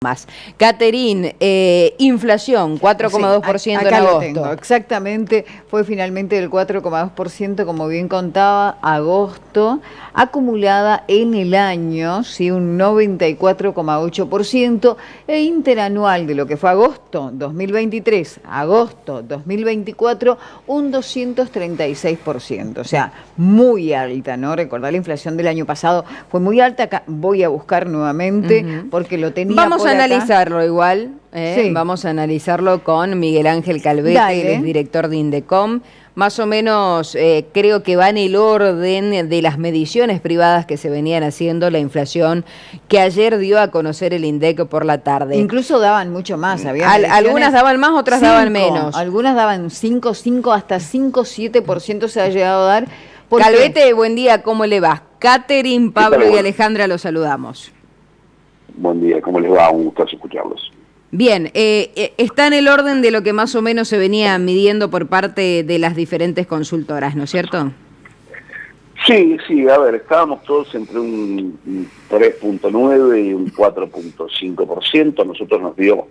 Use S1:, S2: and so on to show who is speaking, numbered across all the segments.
S1: más. Catherine, inflación, 4,2% en
S2: acá
S1: agosto.
S2: lo tengo, exactamente, fue finalmente del 4,2%, como bien contaba, agosto, acumulada en el año, sí, un 94,8%, e interanual de lo que fue agosto 2023, agosto 2024, un 236%, o sea, muy alta, ¿no? Recordar la inflación del año pasado fue muy alta, acá voy a buscar nuevamente, porque lo tenía
S1: Vamos a analizarlo igual,
S2: Sí.
S1: Vamos a analizarlo con Miguel Ángel Calvete,
S2: Dale.
S1: él es director de INDECOM. Más o menos creo que va en el orden de las mediciones privadas que se venían haciendo, la inflación que ayer dio a conocer el INDEC por la tarde.
S2: Incluso daban mucho más, había
S1: algunas daban más, otras daban menos.
S2: Algunas daban 5, hasta 5, 7% se ha llegado a dar.
S1: Calvete, buen día, ¿cómo le va? Catherine, Pablo y Alejandra los saludamos.
S3: Buen día, ¿cómo les va? Un gusto escucharlos.
S1: Bien, está en el orden de lo que más o menos se venía midiendo por parte de las diferentes consultoras, ¿no es cierto?
S3: Sí, a ver, estábamos todos entre un 3.9 y un 4.5%. Nosotros nos dio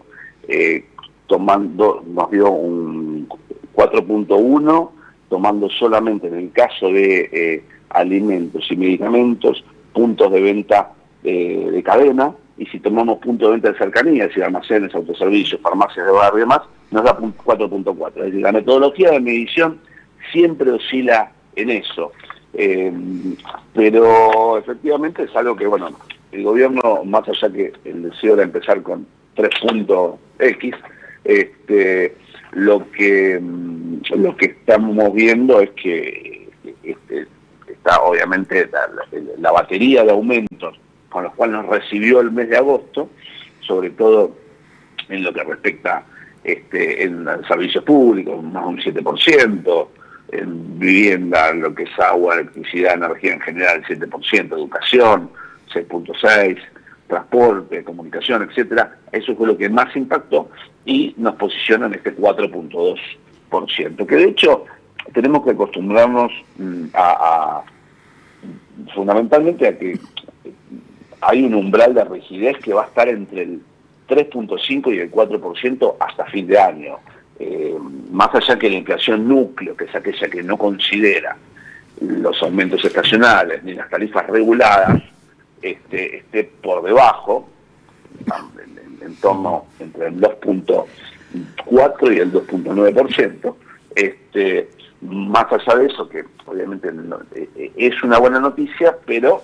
S3: un 4.1, tomando solamente en el caso de alimentos y medicamentos, puntos de venta de cadena, y si tomamos puntos de venta de cercanía, es decir, almacenes, autoservicios, farmacias de barrio y demás, nos da 4.4. Es decir, la metodología de medición siempre oscila en eso. Pero efectivamente es algo que, bueno, el gobierno, más allá que el deseo era empezar con 3.x, lo que estamos viendo es que está obviamente la batería de aumentos con los cuales nos recibió el mes de agosto, sobre todo en lo que respecta en servicios públicos, más de un 7%, en vivienda, lo que es agua, electricidad, energía en general, 7%, educación, 6.6%, transporte, comunicación, etcétera. Eso fue lo que más impactó y nos posiciona en este 4.2%, que de hecho tenemos que acostumbrarnos fundamentalmente a que hay un umbral de rigidez que va a estar entre el 3.5 y el 4% hasta fin de año. Más allá que la inflación núcleo, que es aquella que no considera los aumentos estacionales ni las tarifas reguladas, esté por debajo, en torno entre el 2.4 y el 2.9%, más allá de eso, que obviamente es una buena noticia, pero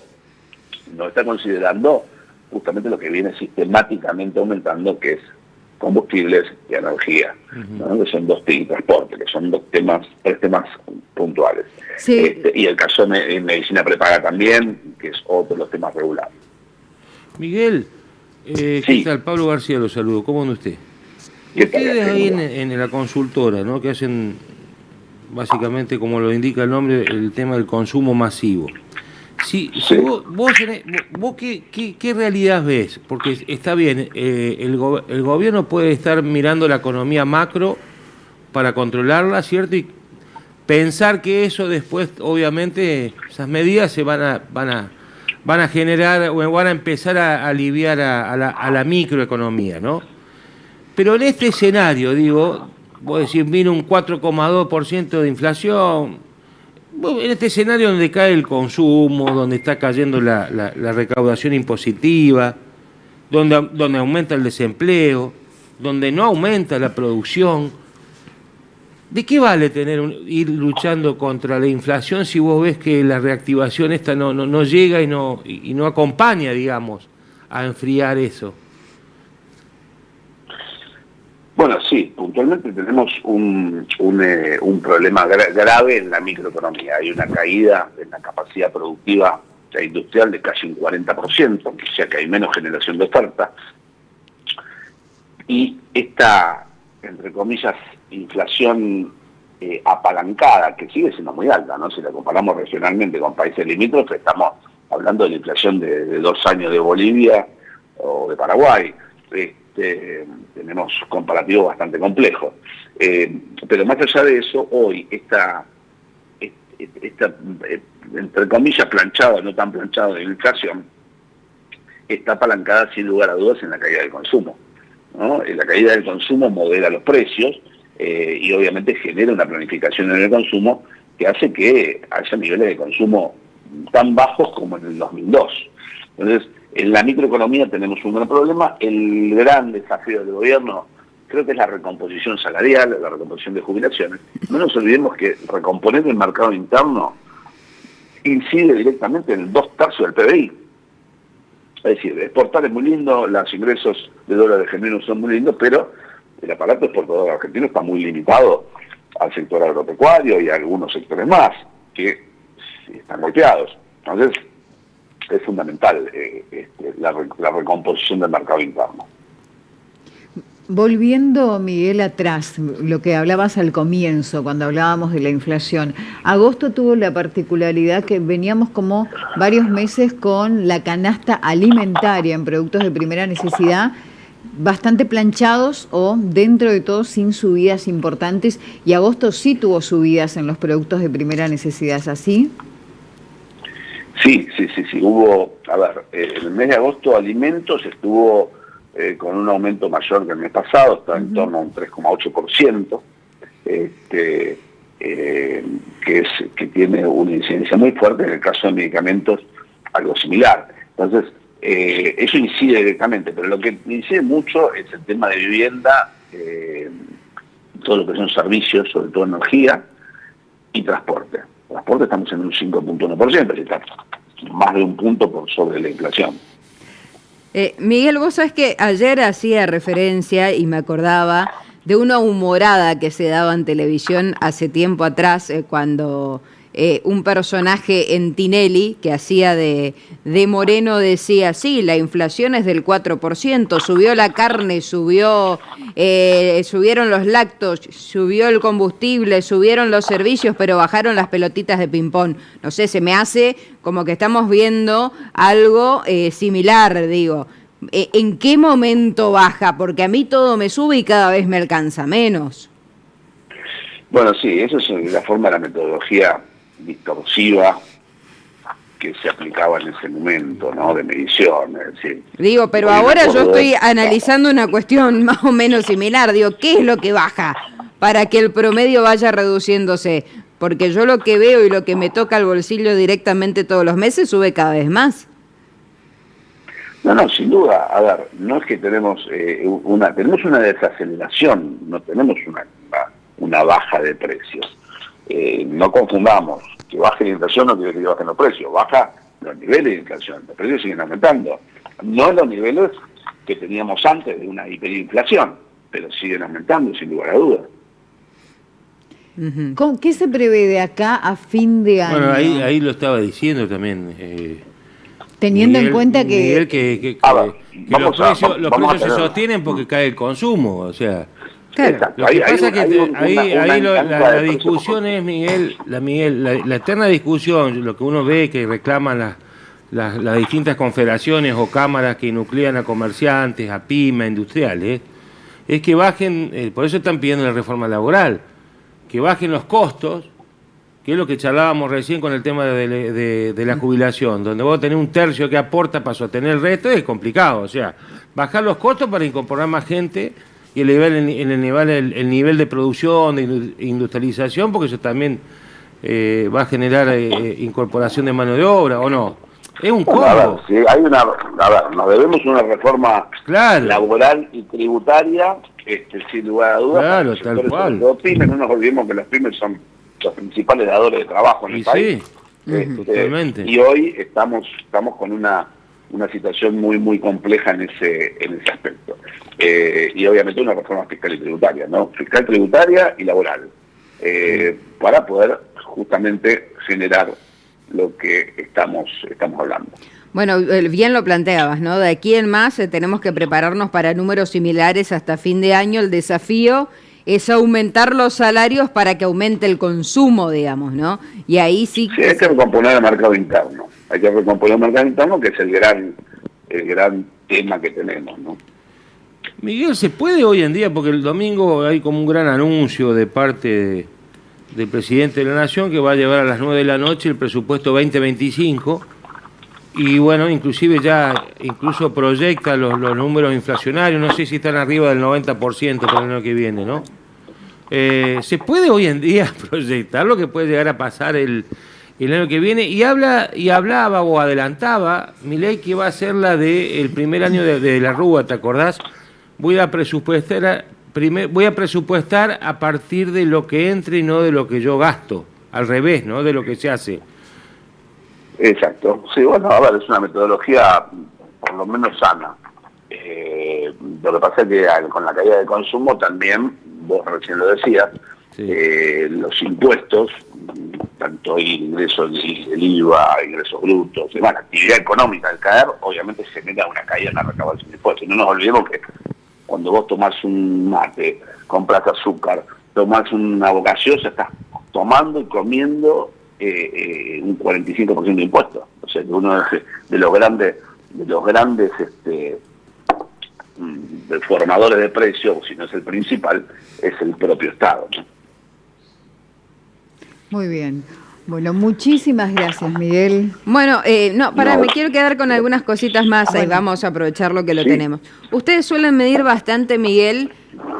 S3: no está considerando justamente lo que viene sistemáticamente aumentando, que es combustibles y energía, ¿no? Que son y transporte, que son tres temas puntuales.
S2: Sí.
S3: Y el caso de medicina prepaga también, que es otro de los temas regulares.
S4: Miguel,
S3: Sí.
S4: ¿qué tal? Pablo García lo saludo. ¿Cómo anda usted? Ustedes ahí en la consultora, ¿no? Que hacen básicamente, como lo indica el nombre, el tema del consumo masivo. Si vos ¿qué realidad ves? Porque está bien, el gobierno puede estar mirando la economía macro para controlarla, ¿cierto? Y pensar que eso después, obviamente, esas medidas se van a generar o van a empezar a aliviar a la microeconomía, ¿no? Pero en este escenario, digo, vos decís, vino un 4,2% de inflación. En este escenario donde cae el consumo, donde está cayendo la recaudación impositiva, donde aumenta el desempleo, donde no aumenta la producción, ¿de qué vale ir luchando contra la inflación si vos ves que la reactivación esta no llega y no acompaña, digamos, a enfriar eso?
S3: Bueno, sí, puntualmente tenemos un problema grave en la microeconomía. Hay una caída en la capacidad productiva e industrial de casi un 40%, o sea que hay menos generación de oferta. Y esta, entre comillas, inflación apalancada, que sigue siendo muy alta, ¿no? Si la comparamos regionalmente con países limítrofes, estamos hablando de la inflación de 2 años de Bolivia o de Paraguay. Tenemos comparativos bastante complejos. Pero más allá de eso, hoy esta entre comillas planchada, no tan planchada de la inflación, está apalancada sin lugar a dudas en la caída del consumo, ¿no? La caída del consumo modera los precios y obviamente genera una planificación en el consumo que hace que haya niveles de consumo tan bajos como en el 2002. Entonces, en la microeconomía tenemos un gran problema. El gran desafío del gobierno creo que es la recomposición salarial, la recomposición de jubilaciones. No nos olvidemos que recomponer el mercado interno incide directamente en 2/3 del PBI. Es decir, exportar es muy lindo, los ingresos de dólares genuinos son muy lindos, pero el aparato exportador argentino está muy limitado al sector agropecuario y a algunos sectores más que están golpeados. Entonces, es fundamental la recomposición del mercado interno.
S2: Volviendo, Miguel, atrás, lo que hablabas al comienzo, cuando hablábamos de la inflación, agosto tuvo la particularidad que veníamos como varios meses con la canasta alimentaria en productos de primera necesidad bastante planchados o dentro de todo sin subidas importantes, y agosto sí tuvo subidas en los productos de primera necesidad, ¿es así?
S3: Sí, hubo, en el mes de agosto alimentos estuvo con un aumento mayor que el mes pasado, está en torno a un 3,8%, que tiene una incidencia muy fuerte. En el caso de medicamentos, algo similar. Entonces, eso incide directamente, pero lo que incide mucho es el tema de vivienda, todo lo que son servicios, sobre todo energía, y transporte. Transporte estamos en un 5,1%, está más de un punto por sobre la inflación.
S1: Miguel, vos sabés que ayer hacía referencia y me acordaba de una humorada que se daba en televisión hace tiempo atrás, cuando un personaje en Tinelli que hacía de Moreno decía, sí, la inflación es del 4%, subió la carne, subieron los lácteos, subió el combustible, subieron los servicios, pero bajaron las pelotitas de ping-pong. No sé, se me hace como que estamos viendo algo similar, digo. ¿En qué momento baja? Porque a mí todo me sube y cada vez me alcanza menos.
S3: Bueno, sí, eso es la forma de la metodología distorsiva que se aplicaba en ese momento, ¿no? De medición, es decir.
S1: Digo, pero ahora yo estoy analizando una cuestión más o menos similar. Digo, ¿qué es lo que baja para que el promedio vaya reduciéndose? Porque yo lo que veo y lo que me toca al bolsillo directamente todos los meses sube cada vez más.
S3: No, sin duda. A ver, no es que tenemos tenemos una desaceleración, no tenemos una baja de precios. No confundamos, que baje la inflación no quiere decir que bajen los precios, baja los niveles de inflación, los precios siguen aumentando. No los niveles que teníamos antes de una hiperinflación, pero siguen aumentando sin lugar a dudas.
S2: ¿Qué se prevé de acá a fin de año?
S4: Bueno, ahí lo estaba diciendo también.
S2: Teniendo
S4: Miguel,
S2: en cuenta
S4: Miguel,
S2: que
S4: los precios se sostienen porque cae el consumo, o sea.
S1: Claro.
S4: Lo que pasa es que la discusión es, Miguel, la eterna discusión, lo que uno ve que reclaman las distintas confederaciones o cámaras que nuclean a comerciantes, a pymes, a industriales, es que bajen, por eso están pidiendo la reforma laboral, que bajen los costos, que es lo que charlábamos recién con el tema de la jubilación, donde vos tenés un tercio que aporta para sostener el resto, es complicado, o sea, bajar los costos para incorporar más gente y elevar el nivel de producción, de industrialización, porque eso también va a generar incorporación de mano de obra, ¿o no? Es un combo.
S3: Sí, nos debemos una reforma laboral y tributaria, sin lugar a dudas.
S4: Claro, tal cual.
S3: Los pymes, no nos olvidemos que las pymes son los principales dadores de trabajo en el país.
S4: Sí, totalmente.
S3: Y hoy estamos con una situación muy muy compleja en ese aspecto. Y obviamente una reforma fiscal y tributaria, ¿no? Fiscal, tributaria y laboral, para poder justamente generar lo que estamos hablando.
S1: Bueno, bien lo planteabas, ¿no? De aquí en más tenemos que prepararnos para números similares hasta fin de año. El desafío es aumentar los salarios para que aumente el consumo, digamos, ¿no? Y ahí sí que...
S3: Sí, hay que recomponer el mercado interno. Hay que recomponer el mercado interno, que es el gran tema que tenemos, ¿no?
S4: Miguel, ¿se puede hoy en día? Porque el domingo hay como un gran anuncio de parte del presidente de la Nación que va a llevar a las 9 de la noche el presupuesto 2025, Y bueno, incluso proyecta los números inflacionarios, no sé si están arriba del 90% para el año que viene, ¿no? ¿Se puede hoy en día proyectar lo que puede llegar a pasar el año que viene? Y hablaba o adelantaba Milei que va a ser la del primer año de la Rúa, ¿te acordás? Voy a presupuestar a partir de lo que entre y no de lo que yo gasto, al revés, ¿no? De lo que se hace.
S3: Exacto. Sí, bueno, a ver, es una metodología por lo menos sana. Lo que pasa es que con la caída de consumo también, vos recién lo decías, sí. Los impuestos, tanto ingresos del IVA, ingresos brutos, la actividad económica al caer, obviamente genera una caída en la recaudación de impuestos. No nos olvidemos que cuando vos tomás un mate, compras azúcar, tomás una gaseosa, estás tomando y comiendo un 45% de impuestos. O sea, que uno de los grandes formadores de precios, si no es el principal, es el propio Estado, ¿no?
S2: Muy bien. Bueno, muchísimas gracias, Miguel.
S1: Bueno, me quiero quedar con algunas cositas más, bueno. Vamos a aprovechar lo que lo tenemos. Ustedes suelen medir bastante, Miguel,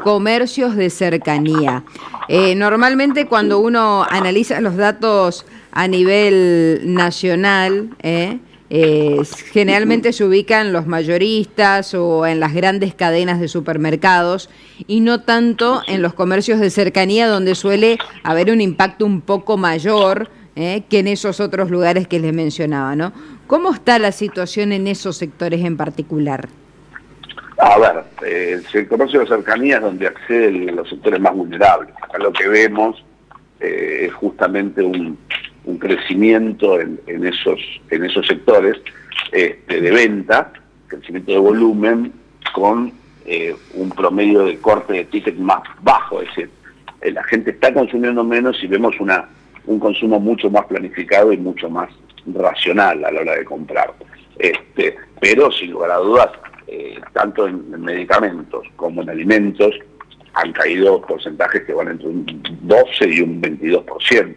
S1: comercios de cercanía. Normalmente cuando uno analiza los datos a nivel nacional, generalmente se ubican los mayoristas o en las grandes cadenas de supermercados y no tanto en los comercios de cercanía, donde suele haber un impacto un poco mayor que en esos otros lugares que les mencionaba, ¿no? ¿Cómo está la situación en esos sectores en particular?
S3: A ver, el comercio de cercanía es donde acceden los sectores más vulnerables. Acá lo que vemos es justamente un crecimiento en esos sectores de venta, crecimiento de volumen, con un promedio de corte de ticket más bajo. Es decir, la gente está consumiendo menos y vemos un consumo mucho más planificado y mucho más racional a la hora de comprar. Pero sin lugar a dudas, tanto en medicamentos como en alimentos han caído porcentajes que van entre un 12 y un 22%.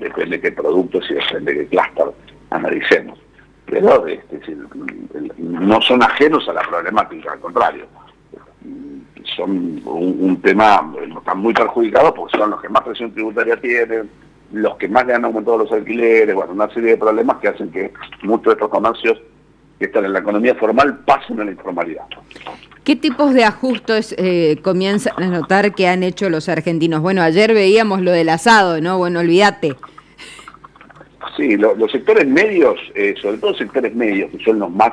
S3: Depende de qué productos y depende de qué clúster analicemos. Pero no son ajenos a la problemática, al contrario. Son un tema, están muy perjudicados porque son los que más presión tributaria tienen, los que más le han aumentado los alquileres, bueno, una serie de problemas que hacen que muchos de estos comercios que están en la economía formal pasen a la informalidad.
S1: ¿Qué tipos de ajustes comienzan a notar que han hecho los argentinos? Bueno, ayer veíamos lo del asado, ¿no? Bueno, olvídate.
S3: Sí, los sectores medios, sobre todo sectores medios, que son los más,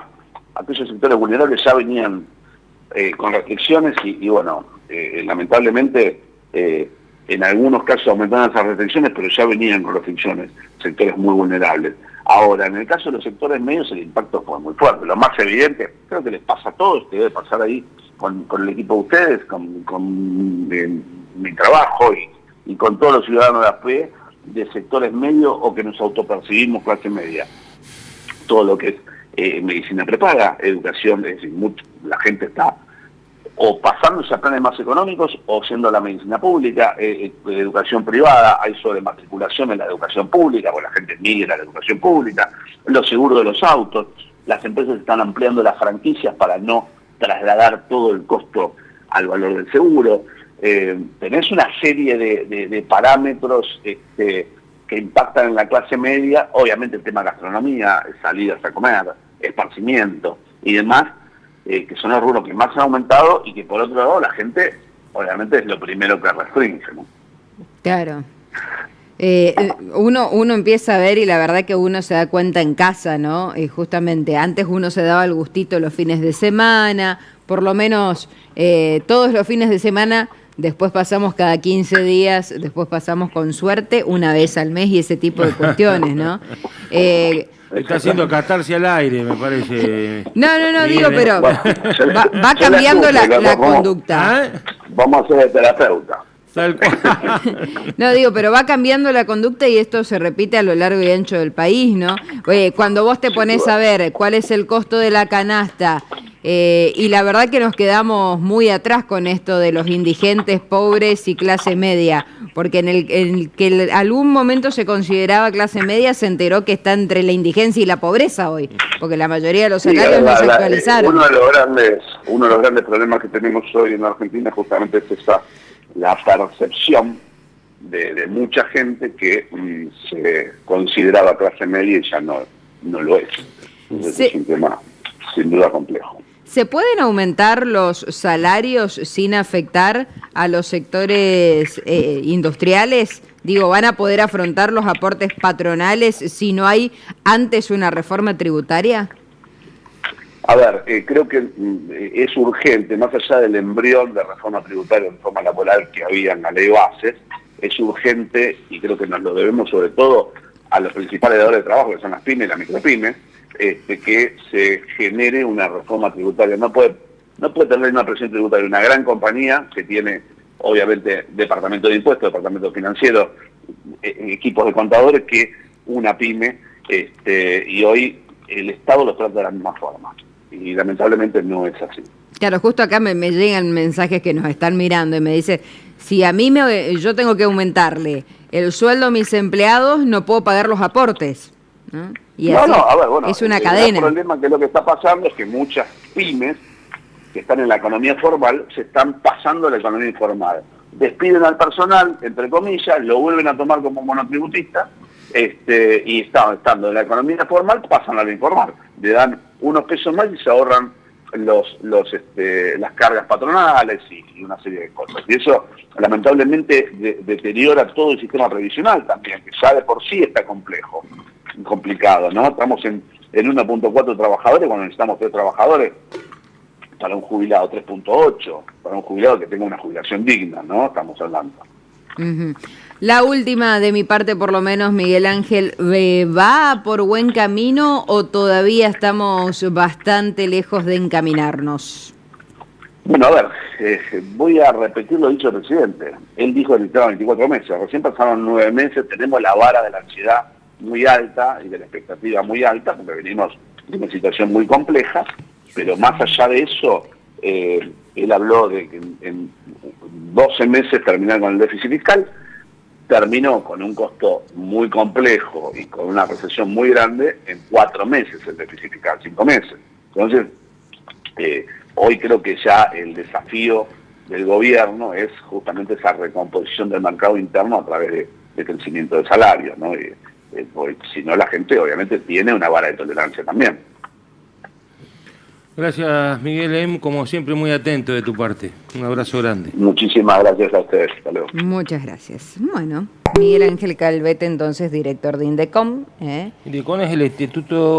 S3: aquellos sectores vulnerables ya venían con restricciones y bueno, lamentablemente en algunos casos aumentaron esas restricciones, pero ya venían con restricciones, sectores muy vulnerables. Ahora, en el caso de los sectores medios, el impacto fue muy fuerte. Lo más evidente, creo que les pasa a todos, que debe pasar ahí con el equipo de ustedes, con mi trabajo y con todos los ciudadanos de a pie, de sectores medios o que nos autopercibimos clase media. Todo lo que es medicina prepaga, educación, es decir, la gente está o pasándose a planes más económicos o siendo la medicina pública, educación privada, hay sobrematriculación en la educación pública, porque la gente migra a la educación pública, los seguros de los autos, las empresas están ampliando las franquicias para no trasladar todo el costo al valor del seguro. Tenés una serie de parámetros que impactan en la clase media, obviamente el tema gastronomía, salidas a comer, esparcimiento y demás, que son los rubros que más han aumentado y que por otro lado la gente obviamente es lo primero que restringe, ¿no?
S1: Claro. Uno empieza a ver y la verdad que uno se da cuenta en casa, ¿no? Justamente antes uno se daba el gustito los fines de semana, por lo menos todos los fines de semana, después pasamos cada 15 días, después pasamos con suerte una vez al mes y ese tipo de cuestiones, ¿no?
S4: Está haciendo catarse al aire, me parece.
S1: No, digo, pero va cambiando la conducta.
S3: Vamos a ser el terapeuta.
S1: No, digo, pero va cambiando la conducta y esto se repite a lo largo y ancho del país, ¿no? Cuando vos te pones a ver cuál es el costo de la canasta, y la verdad que nos quedamos muy atrás con esto de los indigentes, pobres y clase media, porque en el que algún momento se consideraba clase media se enteró que está entre la indigencia y la pobreza hoy, porque la mayoría de los salarios no se actualizaron.
S3: Uno de los grandes problemas que tenemos hoy en Argentina justamente es la percepción de mucha gente que se consideraba clase media y ya no lo es. Entonces es un tema sin duda complejo.
S1: ¿Se pueden aumentar los salarios sin afectar a los sectores industriales? Digo, ¿van a poder afrontar los aportes patronales si no hay antes una reforma tributaria?
S3: A ver, creo que es urgente, más allá del embrión de reforma tributaria, reforma laboral que había en la ley bases, es urgente, y creo que nos lo debemos sobre todo a los principales dadores de trabajo, que son las pymes y las micropymes, que se genere una reforma tributaria. No puede tener una presión tributaria una gran compañía que tiene, obviamente, departamento de impuestos, departamento financiero, equipos de contadores, que una pyme, y hoy el Estado los trata de la misma forma. Y lamentablemente no es así.
S1: Claro, justo acá me llegan mensajes que nos están mirando y me dice, si a mí yo tengo que aumentarle el sueldo a mis empleados, no puedo pagar los aportes, ¿no? Y así, a ver, bueno, es una cadena.
S3: El problema que lo que está pasando es que muchas pymes que están en la economía formal se están pasando a la economía informal. Despiden al personal, entre comillas, lo vuelven a tomar como monotributista, y estando en la economía formal pasan a la informal. Le dan unos pesos más y se ahorran las cargas patronales y una serie de cosas. Y eso lamentablemente deteriora todo el sistema previsional también, que ya de por sí está complicado, ¿no? Estamos en 1.4 trabajadores cuando necesitamos 3 trabajadores para un jubilado, 3.8, para un jubilado que tenga una jubilación digna, ¿no? Estamos hablando.
S1: Uh-huh. La última de mi parte, por lo menos, Miguel Ángel, ¿va por buen camino o todavía estamos bastante lejos de encaminarnos?
S3: Bueno, a ver, voy a repetir lo dicho del presidente. Él dijo que necesitaba 24 meses, recién pasaron 9 meses, tenemos la vara de la ansiedad muy alta y de la expectativa muy alta, porque venimos de una situación muy compleja, pero más allá de eso, él habló de que en 12 meses terminar con el déficit fiscal, terminó con un costo muy complejo y con una recesión muy grande en 4 meses el déficit fiscal, 5 meses. Entonces, hoy creo que ya el desafío del gobierno es justamente esa recomposición del mercado interno a través de crecimiento de salarios, ¿no? Porque si no, la gente obviamente tiene una vara de tolerancia también.
S4: Gracias, Miguel, como siempre muy atento de tu parte. Un abrazo grande.
S3: Muchísimas gracias a ustedes. Hasta luego.
S1: Muchas gracias. Bueno, Miguel Ángel Calvete, entonces director de INDECOM.
S4: INDECOM es el Instituto